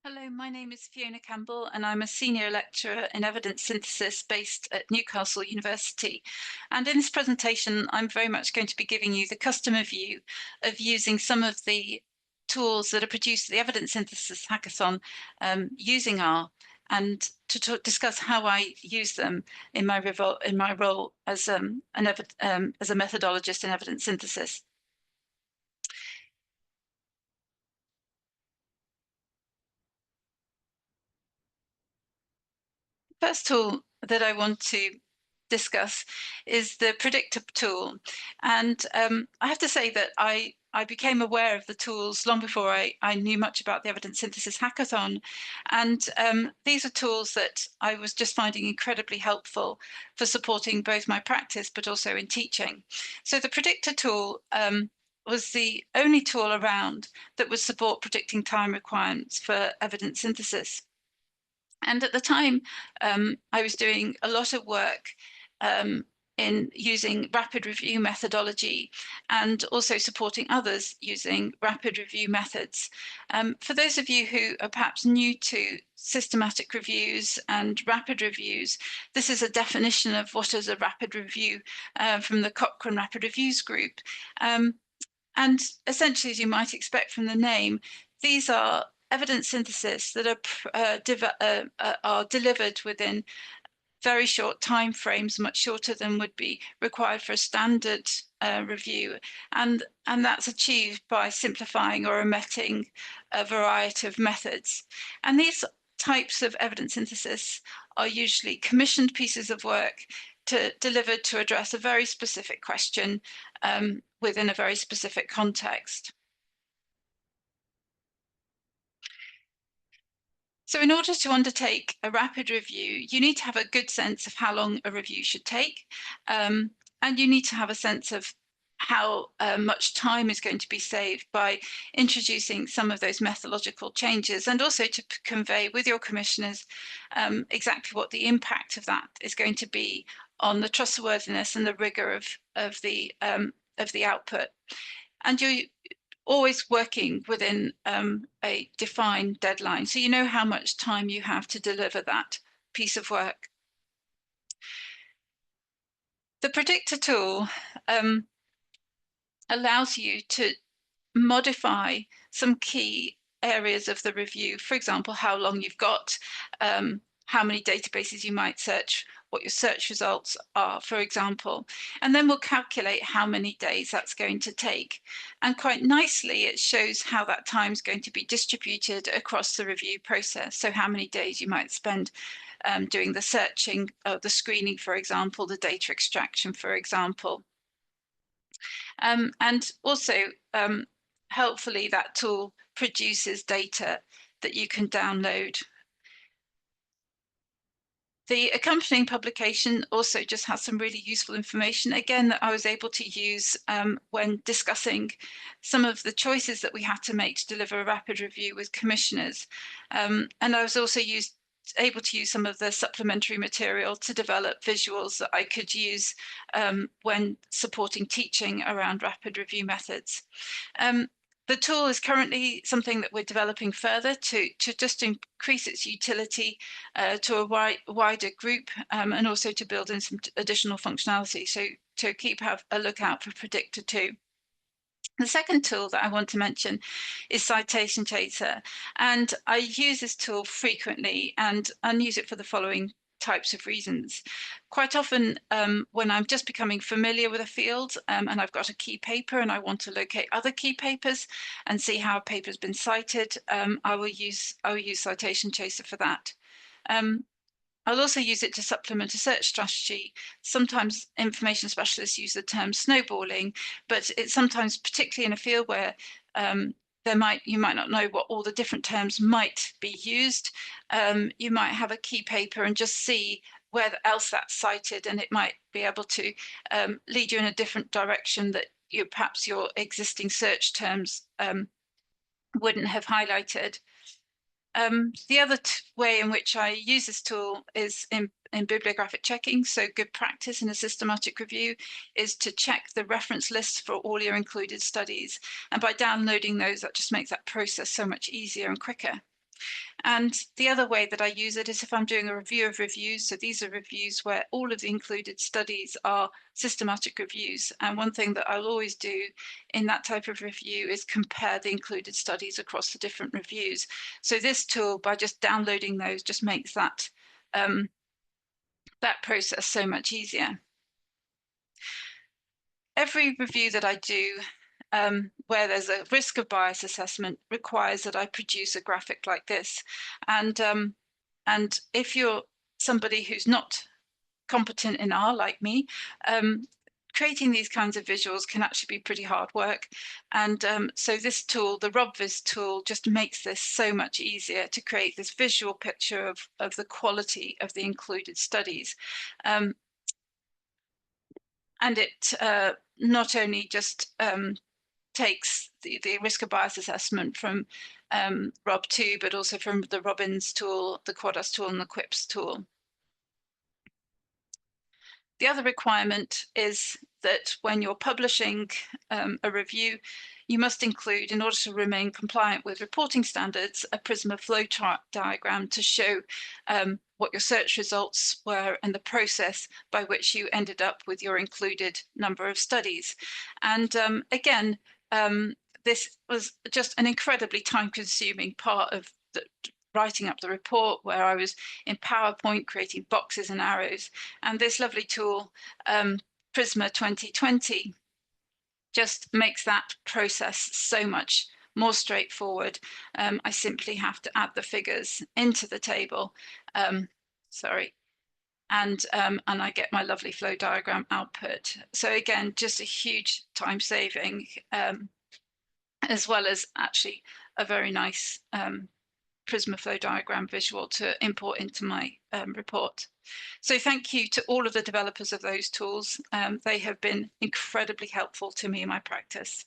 Hello, my name is Fiona Campbell, and I'm a senior lecturer in evidence synthesis based at Newcastle University. And in this presentation, I'm very much going to be giving you the customer view of using some of the tools that are produced at the Evidence Synthesis Hackathon using R, and to discuss how I use them in my role as as a methodologist in evidence synthesis. First tool that I want to discuss is the predictor tool. And I have to say that I became aware of the tools long before I knew much about the Evidence Synthesis Hackathon. And these are tools that I was just finding incredibly helpful for supporting both my practice, but also in teaching. So the predictor tool was the only tool around that would support predicting time requirements for evidence synthesis. And at the time, I was doing a lot of work in using rapid review methodology and also supporting others using rapid review methods. For those of you who are perhaps new to systematic reviews and rapid reviews, this is a definition of what is a rapid review from the Cochrane Rapid Reviews Group. And essentially, as you might expect from the name, these are evidence synthesis that are delivered within very short time frames, much shorter than would be required for a standard review. And that's achieved by simplifying or omitting a variety of methods. And these types of evidence synthesis are usually commissioned pieces of work delivered to address a very specific question within a very specific context. So in order to undertake a rapid review, you need to have a good sense of how long a review should take, and you need to have a sense of how much time is going to be saved by introducing some of those methodological changes, and also to convey with your commissioners exactly what the impact of that is going to be on the trustworthiness and the rigor of the output. And you always working within a defined deadline. So you know how much time you have to deliver that piece of work. The predictor tool allows you to modify some key areas of the review. For example, how long you've got, how many databases you might search, what your search results are, for example. And then we'll calculate how many days that's going to take. And quite nicely, it shows how that time is going to be distributed across the review process. So how many days you might spend doing the searching, the screening, for example, the data extraction, for example. And also, helpfully, that tool produces data that you can download. The accompanying publication also just has some really useful information, again, that I was able to use when discussing some of the choices that we had to make to deliver a rapid review with commissioners. And I was also able to use some of the supplementary material to develop visuals that I could use when supporting teaching around rapid review methods. The tool is currently something that we're developing further to just increase its utility to a wider group and also to build in some additional functionality. So to keep a lookout for Predictor 2. The second tool that I want to mention is Citation Chaser. And I use this tool frequently and use it for the following types of reasons. Quite often, when I'm just becoming familiar with a field and I've got a key paper and I want to locate other key papers and see how a paper has been cited, I will use Citation Chaser for that. I'll also use it to supplement a search strategy. Sometimes information specialists use the term snowballing, but it's sometimes, particularly in a field where you might not know what all the different terms might be used. You might have a key paper and just see where else that's cited, and it might be able to lead you in a different direction that perhaps your existing search terms wouldn't have highlighted. The other way in which I use this tool is in bibliographic checking. So good practice in a systematic review is to check the reference lists for all your included studies. And by downloading those, that just makes that process so much easier and quicker. And the other way that I use it is if I'm doing a review of reviews. So these are reviews where all of the included studies are systematic reviews. And one thing that I'll always do in that type of review is compare the included studies across the different reviews. So this tool, by just downloading those, just makes that that process so much easier. Every review that I do where there's a risk of bias assessment requires that I produce a graphic like this. And if you're somebody who's not competent in R like me, creating these kinds of visuals can actually be pretty hard work. And so this tool, the RobVis tool, just makes this so much easier to create this visual picture of the quality of the included studies. And it not only just takes the risk of bias assessment from Rob2, but also from the Robbins tool, the Quadas tool, and the QUIPS tool. The other requirement is that when you're publishing a review, you must include, in order to remain compliant with reporting standards, a Prisma flowchart diagram to show what your search results were and the process by which you ended up with your included number of studies. And again, this was just an incredibly time-consuming part of writing up the report, where I was in PowerPoint creating boxes and arrows. And this lovely tool, Prisma 2020, just makes that process so much more straightforward. I simply have to add the figures into the table, and I get my lovely flow diagram output. So again, just a huge time saving, as well as actually a very nice Prisma flow diagram visual to import into my report. So thank you to all of the developers of those tools. They have been incredibly helpful to me in my practice.